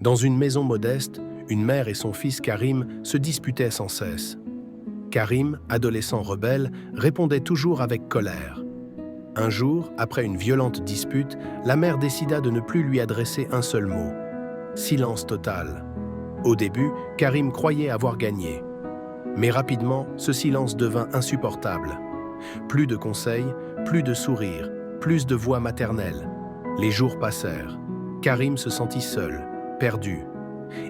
Dans une maison modeste, une mère et son fils Karim se disputaient sans cesse. Karim, adolescent rebelle, répondait toujours avec colère. Un jour, après une violente dispute, la mère décida de ne plus lui adresser un seul mot. Silence total. Au début, Karim croyait avoir gagné. Mais rapidement, ce silence devint insupportable. Plus de conseils, plus de sourires, plus de voix maternelles. Les jours passèrent. Karim se sentit seul, perdu.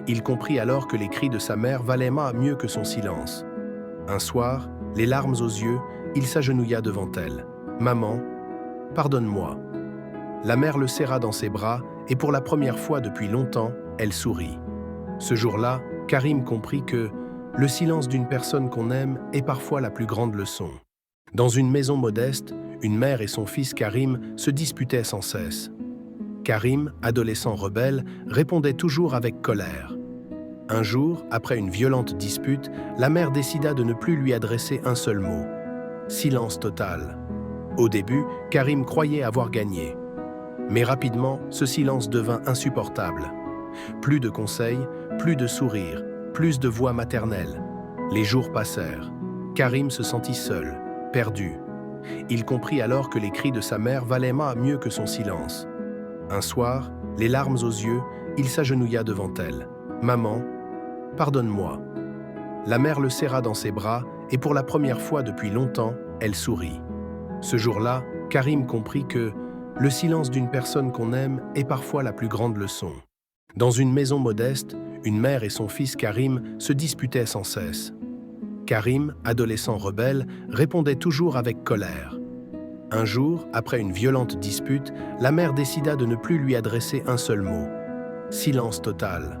Il comprit alors que les cris de sa mère valaient mieux que son silence. Un soir, les larmes aux yeux, il s'agenouilla devant elle. « Maman, pardonne-moi. » La mère le serra dans ses bras et pour la première fois depuis longtemps, elle sourit. Ce jour-là, Karim comprit que le silence d'une personne qu'on aime est parfois la plus grande leçon. Dans une maison modeste, une mère et son fils Karim se disputaient sans cesse. Karim, adolescent rebelle, répondait toujours avec colère. Un jour, après une violente dispute, la mère décida de ne plus lui adresser un seul mot. Silence total. Au début, Karim croyait avoir gagné. Mais rapidement, ce silence devint insupportable. Plus de conseils, plus de sourires, plus de voix maternelles. Les jours passèrent. Karim se sentit seul, perdu. Il comprit alors que les cris de sa mère valaient mieux que son silence. Un soir, les larmes aux yeux, il s'agenouilla devant elle. « Maman, pardonne-moi. » La mère le serra dans ses bras et pour la première fois depuis longtemps, elle sourit. Ce jour-là, Karim comprit que le silence d'une personne qu'on aime est parfois la plus grande leçon. Dans une maison modeste, une mère et son fils Karim se disputaient sans cesse. Karim, adolescent rebelle, répondait toujours avec colère. Un jour, après une violente dispute, la mère décida de ne plus lui adresser un seul mot. Silence total.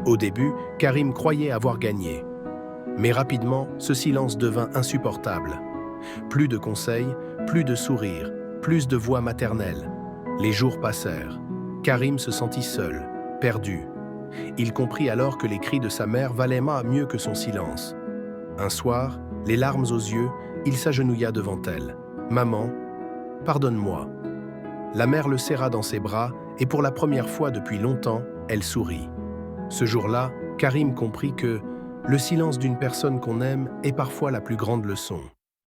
Au début, Karim croyait avoir gagné. Mais rapidement, ce silence devint insupportable. Plus de conseils, plus de sourires, plus de voix maternelles. Les jours passèrent. Karim se sentit seul, perdu. Il comprit alors que les cris de sa mère valaient mieux que son silence. Un soir, les larmes aux yeux, il s'agenouilla devant elle. « Maman, pardonne-moi. » La mère le serra dans ses bras et pour la première fois depuis longtemps, elle sourit. Ce jour-là, Karim comprit que le silence d'une personne qu'on aime est parfois la plus grande leçon.